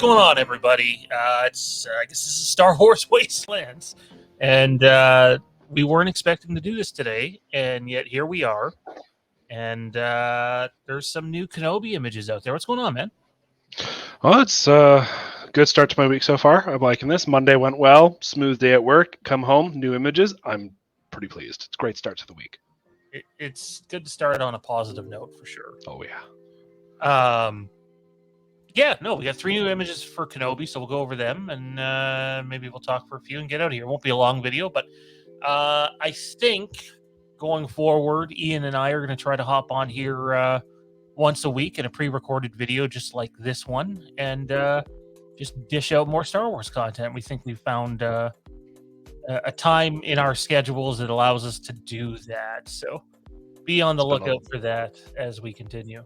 going on, everybody? I guess this is Star Wars Wastelands, and we weren't expecting to do this today, and yet here we are. And there's some new Kenobi images out there. What's going on, man? Well, it's a good start to my week so far. I'm liking this. Monday went well. Smooth day at work. Come home, new images. I'm pretty pleased. It's a great start to the week. It's good to start on a positive note for sure. Oh, yeah. We got 3 new images for Kenobi, so we'll go over them, and maybe we'll talk for a few and get out of here. It won't be a long video, but I think going forward, Ian and I are going to try to hop on here once a week in a pre-recorded video just like this one, and just dish out more Star Wars content. We think we've found a time in our schedules that allows us to do that, so be on the lookout for that as we continue.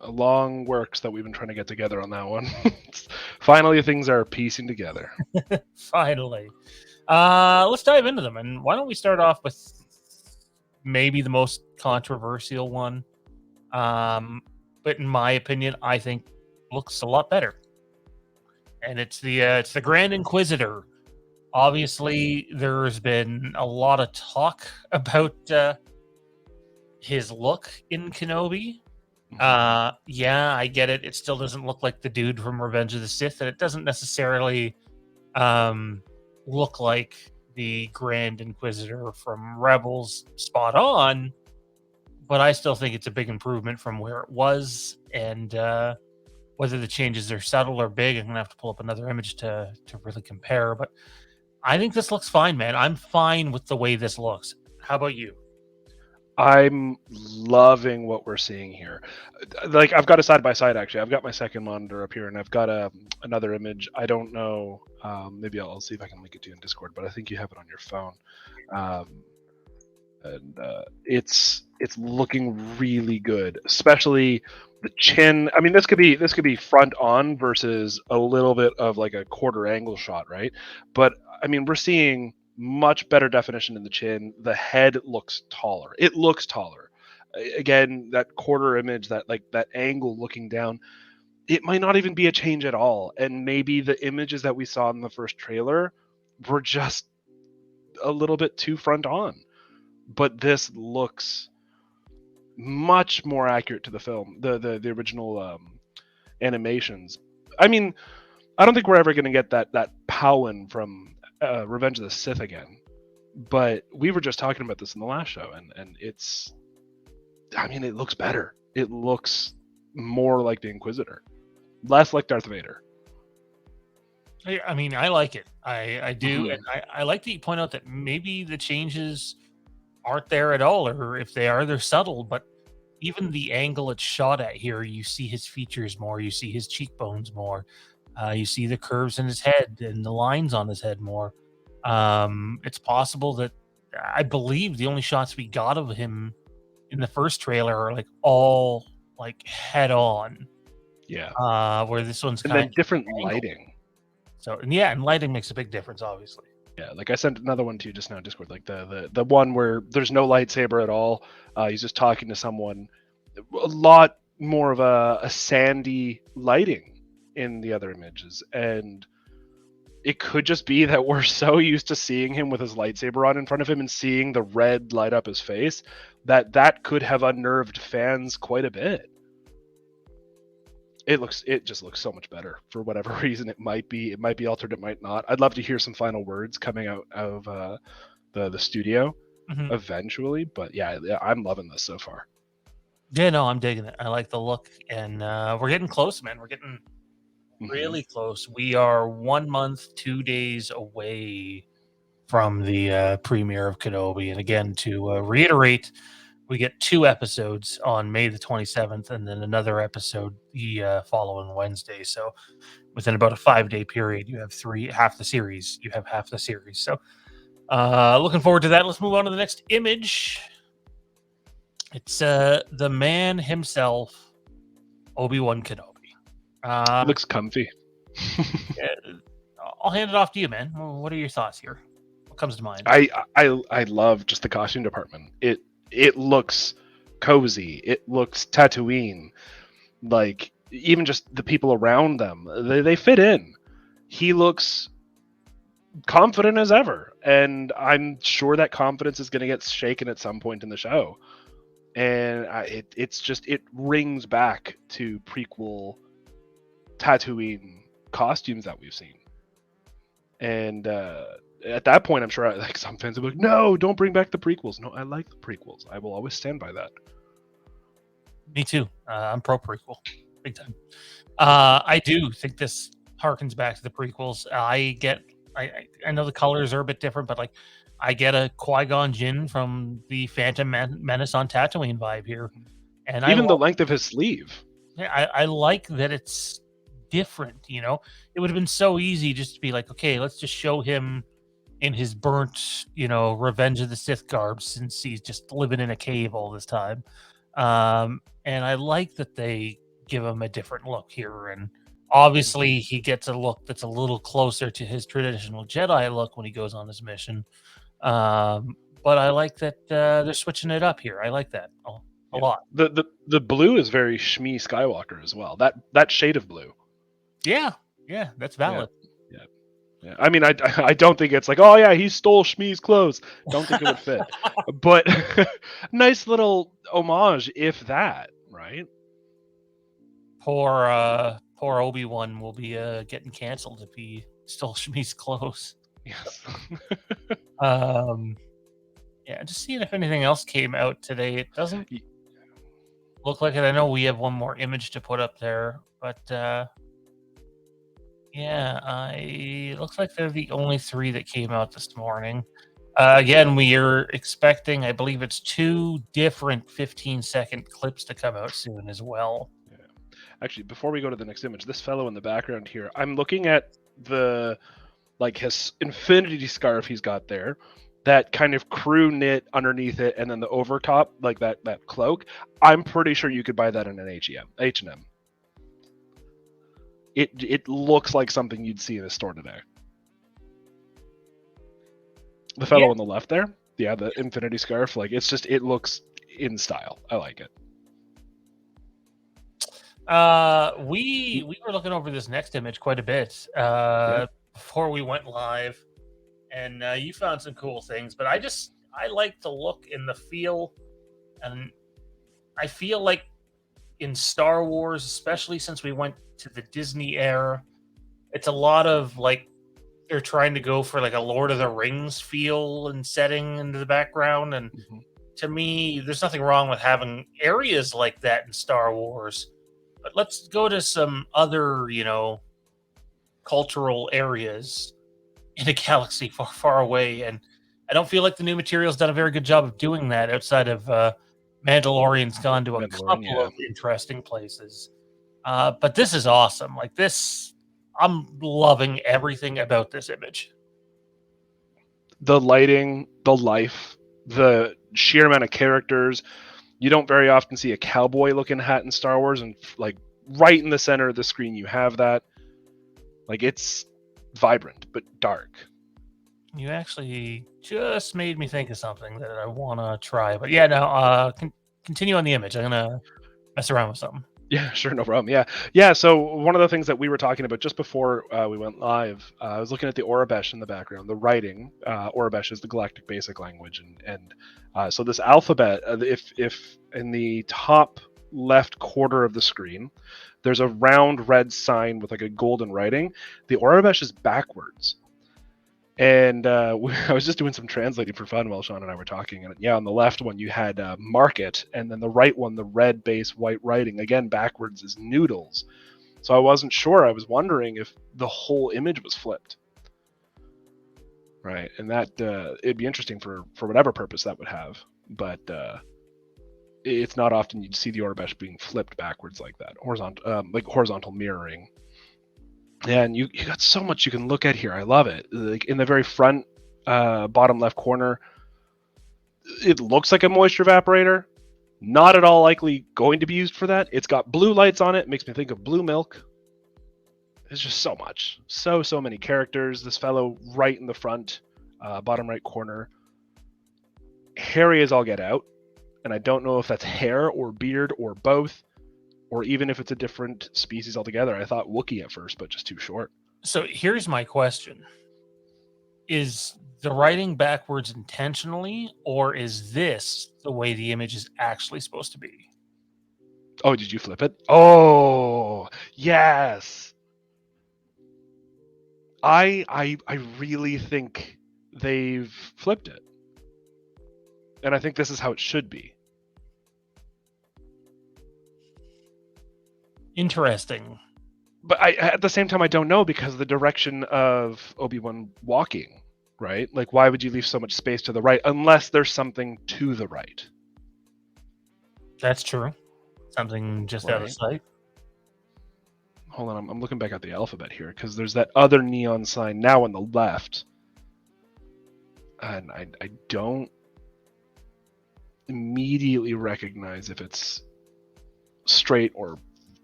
A long works that we've been trying to get together on that one. Finally, things are piecing together. Finally. Let's dive into them. And why don't we start off with maybe the most controversial one? But in my opinion, I think looks a lot better. And it's the Grand Inquisitor. Obviously, there's been a lot of talk about his look in Kenobi. Yeah, I get it. It still doesn't look like the dude from Revenge of the Sith, and it doesn't necessarily look like the Grand Inquisitor from Rebels spot on, but I still think it's a big improvement from where it was, and whether the changes are subtle or big, I'm gonna have to pull up another image to really compare, but I think this looks fine, man. I'm fine with the way this looks. How about you? I'm loving what we're seeing here. Like, I've got a side by side, actually. I've got my second monitor up here, and I've got another image. I don't know. Maybe I'll see if I can link it to you in Discord, but I think you have it on your phone. It's looking really good, especially the chin. I mean, this could be front on versus a little bit of like a quarter angle shot, right? But I mean, we're seeing much better definition in the chin. The head looks taller. It looks taller. Again, that quarter image, that angle looking down, it might not even be a change at all. And maybe the images that we saw in the first trailer were just a little bit too front on. But this looks much more accurate to the film, the original animations. I mean, I don't think we're ever going to get that Powin from Revenge of the Sith again, but we were just talking about this in the last show, and it looks better. It looks more like the Inquisitor, less like Darth Vader. I mean, I like it. I do, and I like that you point out that maybe the changes aren't there at all, or if they are, they're subtle, but even the angle it's shot at here, you see his features more, you see his cheekbones more. You see the curves in his head and the lines on his head more. It's possible that I believe the only shots we got of him in the first trailer are like all like head on. Yeah. Where this one's kind of different lighting. So and lighting makes a big difference, obviously. Yeah, like I sent another one to you just now in Discord, like the one where there's no lightsaber at all. He's just talking to someone. A lot more of a sandy lighting in the other images, and it could just be that we're so used to seeing him with his lightsaber on in front of him and seeing the red light up his face that could have unnerved fans quite a bit. It just looks so much better for whatever reason. It might be altered, it might not. I'd love to hear some final words coming out of the studio eventually, but yeah, I'm loving this so far. Yeah, no, I'm digging it. I like the look, and we're getting close, man. We're getting really close. We are 1 month, 2 days away from the premiere of Kenobi. And again, to reiterate, we get 2 episodes on May the 27th, and then another episode the following Wednesday. So within about a 5-day period, you have half the series. You have half the series. So looking forward to that. Let's move on to the next image. It's the man himself, Obi-Wan Kenobi. Looks comfy. I'll hand it off to you, man. What are your thoughts here? What comes to mind? I love just the costume department. It looks cozy. It looks Tatooine. Like, even just the people around them, they fit in. He looks confident as ever, and I'm sure that confidence is going to get shaken at some point in the show. And it rings back to prequel Tatooine costumes that we've seen. And at that point, I'm sure like some fans will be like, "No, don't bring back the prequels." No, I like the prequels. I will always stand by that. Me too. I'm pro prequel, big time. I do think this harkens back to the prequels. I know the colors are a bit different, but like I get a Qui-Gon Jinn from the Phantom Menace on Tatooine vibe here, and Even the length of his sleeve. I like that it's different. You know, it would have been so easy just to be like, okay, let's just show him in his burnt, Revenge of the Sith garb since he's just living in a cave all this time. And I like that they give him a different look here, and obviously he gets a look that's a little closer to his traditional Jedi look when he goes on his mission. But I like that they're switching it up here. I like that a lot. The blue is very Shmi Skywalker as well. That shade of blue. Yeah, that's valid. Yeah. I mean, I don't think it's like, oh yeah, he stole Shmi's clothes. Don't think it would fit. But nice little homage, if that, right? Poor Obi-Wan will be getting canceled if he stole Shmi's clothes. Yes. Yeah, just seeing if anything else came out today. It doesn't look like it. I know we have one more image to put up there, but yeah, it looks like they're the only 3 that came out this morning. Again, we are expecting, I believe it's 2 different 15-second clips to come out soon as well. Yeah. Actually, before we go to the next image, this fellow in the background here, I'm looking at his infinity scarf he's got there, that kind of crew knit underneath it, and then the overtop, like that cloak. I'm pretty sure you could buy that in an H&M. It looks like something you'd see in a store today. The fellow on the left there, the infinity scarf, like it looks in style. I like it. We were looking over this next image quite a bit before we went live, and you found some cool things, but I like the look and the feel, and I feel like in Star Wars, especially since we went to the Disney era, it's a lot of like they're trying to go for like a Lord of the Rings feel and setting into the background, and to me, there's nothing wrong with having areas like that in Star Wars. But let's go to some other, cultural areas in a galaxy far, far away. And I don't feel like the new material's done a very good job of doing that outside of Mandalorian's gone to a couple of interesting places. But this is awesome. Like this, I'm loving everything about this image. The lighting, the life, the sheer amount of characters. You don't very often see a cowboy-looking hat in Star Wars, and like right in the center of the screen, you have that. Like it's vibrant but dark. You actually just made me think of something that I want to try. But yeah, no, continue on the image. I'm gonna mess around with something. Yeah, sure, no problem. Yeah. So one of the things that we were talking about just before we went live, I was looking at the Aurebesh in the background. The writing, Aurebesh is the Galactic Basic Language, and so this alphabet, if in the top left quarter of the screen, there's a round red sign with like a golden writing. The Aurebesh is backwards. And I was just doing some translating for fun while Sean and I were talking. And yeah, on the left one, you had market. And then the right one, the red base white writing, again, backwards is noodles. So I wasn't sure. I was wondering if the whole image was flipped. Right. And that it'd be interesting for whatever purpose that would have. But it's not often you'd see the Aurebesh being flipped backwards like that. Horizontal mirroring. And you got so much you can look at here. I love it. Like in the very front bottom left corner, it looks like a moisture evaporator. Not at all likely going to be used for that. It's got blue lights on it. Makes me think of blue milk. There's just so much. So many characters. This fellow right in the front, bottom right corner. Hairy as all get out. And I don't know if that's hair or beard or both. or even if it's a different species altogether. I thought Wookiee at first, but just too short. So here's my question. Is the writing backwards intentionally, or is this the way the image is actually supposed to be? Oh, did you flip it? Oh, yes. I really think they've flipped it. And I think this is how it should be. Interesting. But at the same time, I don't know, because of the direction of Obi-Wan walking, right? Like, why would you leave so much space to the right unless there's something to the right? That's true. Something just out of Right. sight. Hold on, I'm looking back at the alphabet here, because there's that other neon sign now on the left. And I don't immediately recognize if it's straight or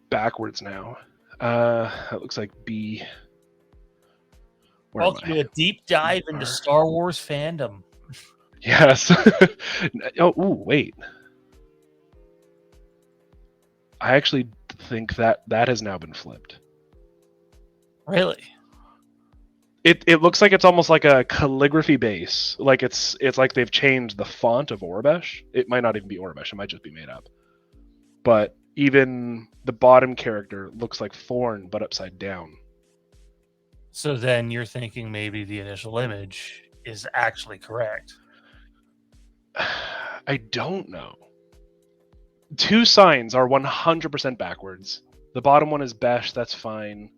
backwards now. That looks like B. Where Well, am to I? do a deep dive into Star Wars fandom. Yes. Oh, ooh, wait. I actually think that has now been flipped. Really? It looks like it's almost like a calligraphy base. Like it's like they've changed the font of Aurebesh. It might not even be Aurebesh. It might just be made up. But even the bottom character looks like Thorn, but upside down. So then you're thinking maybe the initial image is actually correct. I don't know. Two signs are 100% backwards. The bottom one is Besh. That's fine.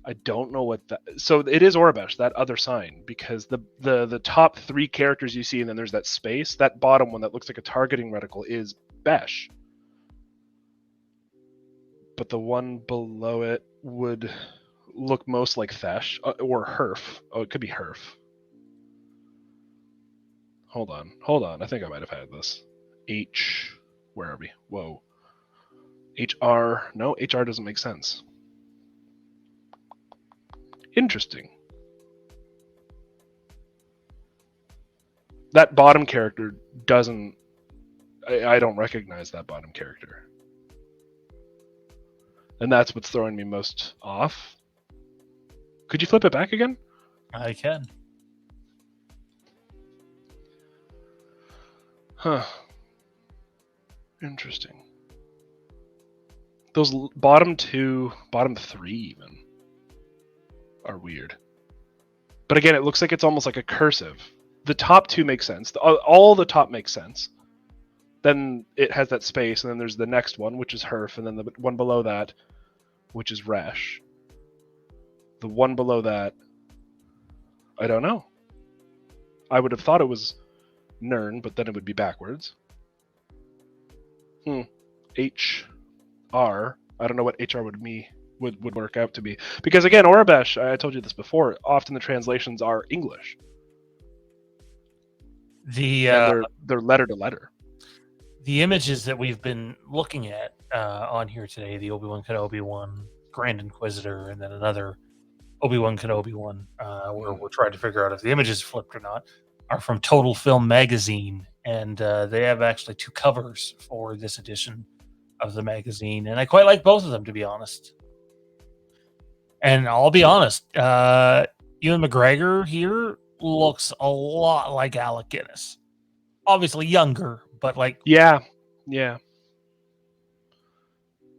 I don't know what that. So it is Aurebesh, that other sign, because the top three characters you see, and then there's that space. That bottom one that looks like a targeting reticle is Besh. But the one below it would look most like Thesh or Herf. Oh, it could be Herf. Hold on. I think I might have had this. H. Where are we? Whoa. HR. No, HR doesn't make sense. Interesting. That bottom character doesn't. I don't recognize that bottom character. And that's what's throwing me most off. Could you flip it back again? I can. Huh. Interesting. Those bottom three even, are weird. But again, it looks like it's almost like a cursive. The top two make sense. All the top makes sense. Then it has that space, and then there's the next one, which is Herf, and then the one below that, which is Resh. The one below that, I don't know. I would have thought it was Nern, but then it would be backwards. HR. I don't know what HR would work out to be. Because again, Aurebesh, I told you this before, often the translations are English. They're letter to letter. The images that we've been looking at on here today, the Obi-Wan Kenobi one, Grand Inquisitor, and then another Obi-Wan Kenobi one, where we're trying to figure out if the image is flipped or not, are from Total Film Magazine. And they have actually two covers for this edition of the magazine. And I quite like both of them, to be honest. And I'll be honest, Ewan McGregor here looks a lot like Alec Guinness. Obviously younger, but like... Yeah.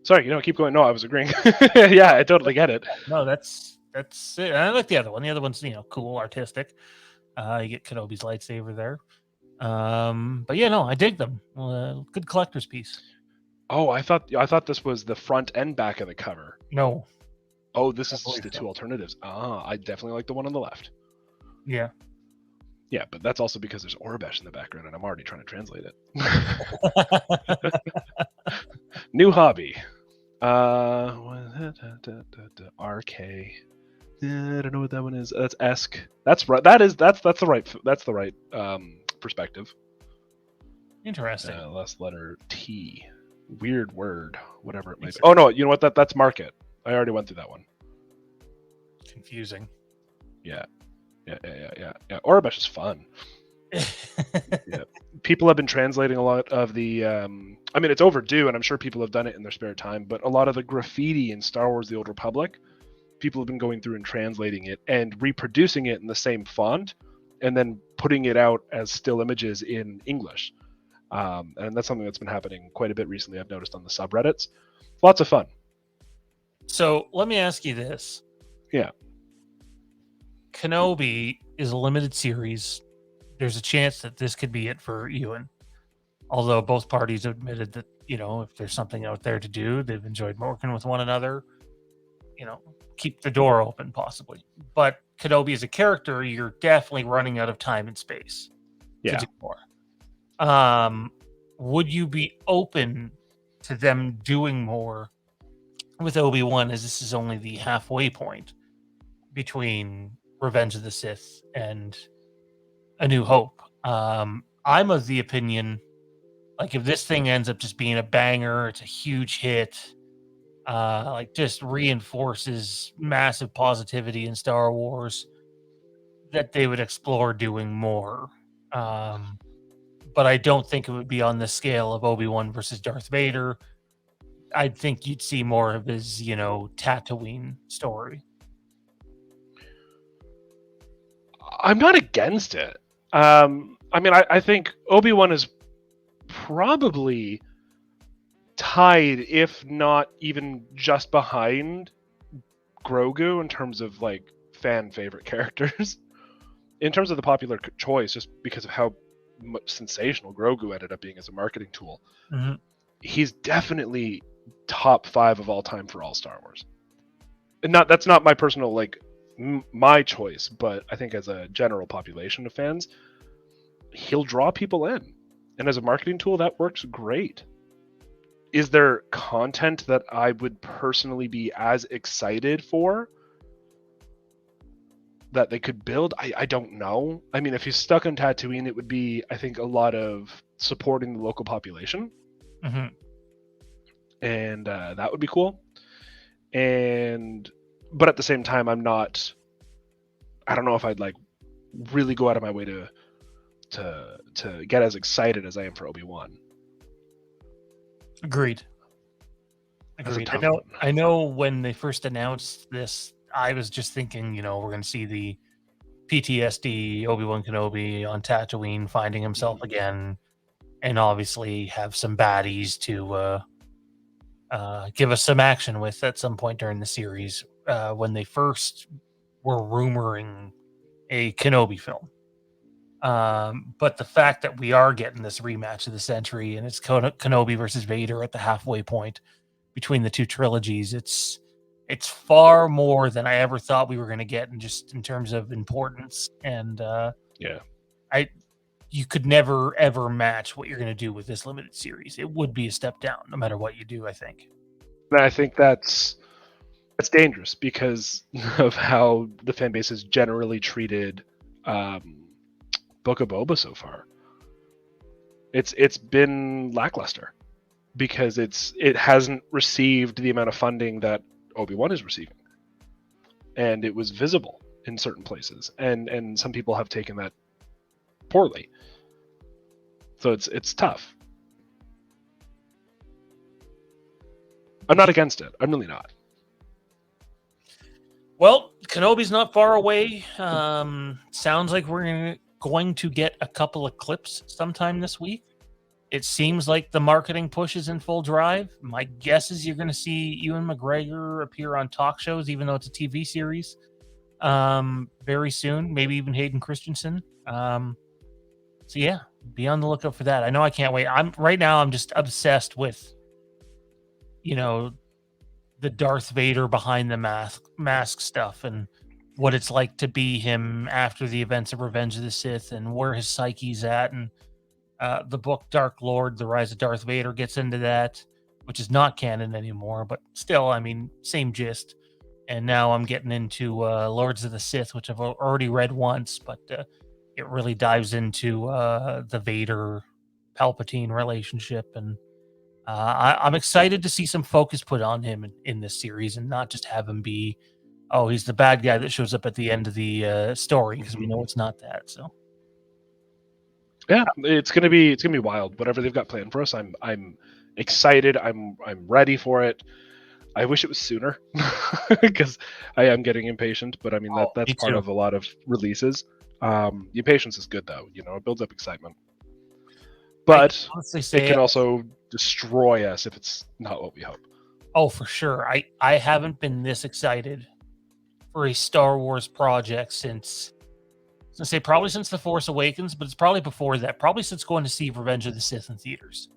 Sorry, keep going. No, I was agreeing. Yeah, I totally get it. No, that's it. And I like the other one. The other one's, cool, artistic. You get Kenobi's lightsaber there. But yeah, no, I dig them. Good collector's piece. Oh, I thought this was the front and back of the cover. No. Oh, this is just the two alternatives. I definitely like the one on the left. Yeah. Yeah, but that's also because there's Aurebesh in the background, and I'm already trying to translate it. New hobby. RK. I don't know what that one is. That's Esk. That's right. That's the right perspective. Interesting. Last letter T. Weird word. Whatever it might be. Oh no, you know what? That's Market. I already went through that one. Confusing. Yeah. Aurebesh is fun. Yeah. People have been translating a lot of the I mean, it's overdue, and I'm sure people have done it in their spare time, but a lot of the graffiti in Star Wars: The Old Republic, people have been going through and translating it and reproducing it in the same font, and then putting it out as still images in English. And that's something that's been happening quite a bit recently, I've noticed on the subreddits. Lots of fun. So let me ask you this. Yeah. Kenobi is a limited series. There's a chance that this could be it for Ewan. Although both parties admitted that, if there's something out there to do, they've enjoyed working with one another, keep the door open possibly. But Kenobi as a character, you're definitely running out of time and space to Yeah. do more. Would you be open to them doing more with Obi-Wan, as this is only the halfway point between Revenge of the Sith and A New Hope? I'm of the opinion, like, if this thing ends up just being a banger, it's a huge hit, like, just reinforces massive positivity in Star Wars, that they would explore doing more. But I don't think it would be on the scale of Obi-Wan versus Darth Vader. I think you'd see more of his, Tatooine story. I'm not against it. I mean, I think Obi-Wan is probably tied, if not even just behind Grogu in terms of like fan favorite characters. In terms of the popular choice, just because of how much sensational Grogu ended up being as a marketing tool, he's definitely top 5 of all time for all Star Wars. And that's not my personal my choice, but I think as a general population of fans, he'll draw people in, and as a marketing tool, that works great. Is there content that I would personally be as excited for that they could build? I don't know. I mean, if he's stuck on Tatooine, it would be, I think, a lot of supporting the local population. And that would be cool. But at the same time, I don't know if I'd like really go out of my way to get as excited as I am for Obi-Wan. Agreed. I know when they first announced this, I was just thinking, we're going to see the PTSD Obi-Wan Kenobi on Tatooine finding himself again, and obviously have some baddies to give us some action with at some point during the series, when they first were rumoring a Kenobi film. But the fact that we are getting this rematch of the century, and it's Kenobi versus Vader at the halfway point between the two trilogies, it's far more than I ever thought we were going to get, in terms of importance. And you could never ever match what you're going to do with this limited series. It would be a step down, no matter what you do, I think. And I think that's dangerous because of how the fan base has generally treated Book of Boba so far. It's been lackluster because it hasn't received the amount of funding that Obi-Wan is receiving, and it was visible in certain places, and some people have taken that poorly. So it's tough. I'm not against it. I'm really not. Well, Kenobi's not far away. Sounds like we're going to get a couple of clips sometime this week. It seems like the marketing push is in full drive. My guess is you're going to see Ewan McGregor appear on talk shows, even though it's a TV series, very soon. Maybe even Hayden Christensen. So yeah, be on the lookout for that. I know I can't wait. I'm just obsessed with, the Darth Vader behind the mask stuff, and what it's like to be him after the events of Revenge of the Sith, and where his psyche's at. And the book Dark Lord, The Rise of Darth Vader gets into that, which is not canon anymore, but still, I mean, same gist. And now I'm getting into Lords of the Sith, which I've already read once, but it really dives into the Vader Palpatine relationship. And I'm excited to see some focus put on him in this series, and not just have him be, he's the bad guy that shows up at the end of the story, because we know it's not that. So Yeah, it's gonna be wild. Whatever they've got planned for us, I'm excited. I'm ready for it. I wish it was sooner because I am getting impatient. But I mean Oh, that's me part too. of a lot of releases. The impatience is good though. You know, it builds up excitement. I But honestly it say, can also destroy us if it's not what we hope. oh, for sure. I haven't been this excited for a Star Wars project since, I was gonna say probably since The Force Awakens, but it's probably before that. Probably since going to see Revenge of the Sith in theaters.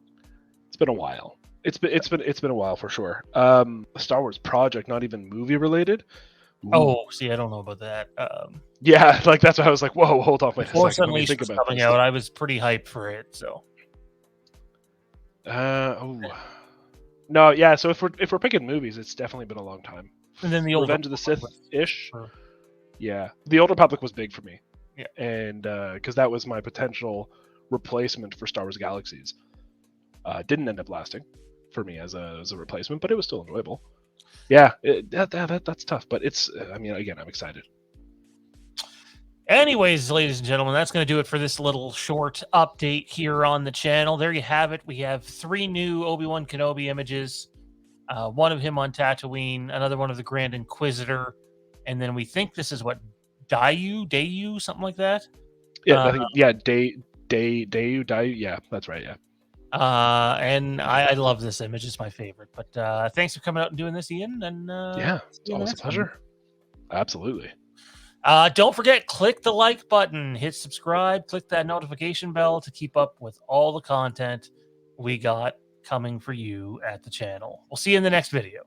It's been a while. It's been a while for sure. A Star Wars project, not even movie related. Ooh. Oh, see, I don't know about that. Yeah, like that's why I was like, whoa, hold on, The wait a Force second. Let me Unleashed think was about coming this. out. I was pretty hyped for it. So Oh. No, yeah. So if we're picking movies, it's definitely been a long time. and then the Old Revenge of the Republic Sith was ish. for- Yeah, the Old Republic was big for me. Yeah. And because that was my potential replacement for Star Wars Galaxies. Didn't end up lasting for me as a replacement, but it was still enjoyable. Yeah, that's tough, but it's. I mean, again, I'm excited. Anyways, ladies and gentlemen, that's going to do it for this little short update here on the channel. There you have it. We have 3 new Obi-Wan Kenobi images. One of him on Tatooine, another one of the Grand Inquisitor, and then we think this is what Dayu, something like that. Yeah, I think Dayu. Yeah, that's right. Yeah. And I love this image; it's my favorite. But thanks for coming out and doing this, Ian. And Yeah, see it's you in the always a next one. pleasure. Absolutely. Don't forget, click the like button, hit subscribe, click that notification bell to keep up with all the content we got coming for you at the channel. We'll see you in the next video.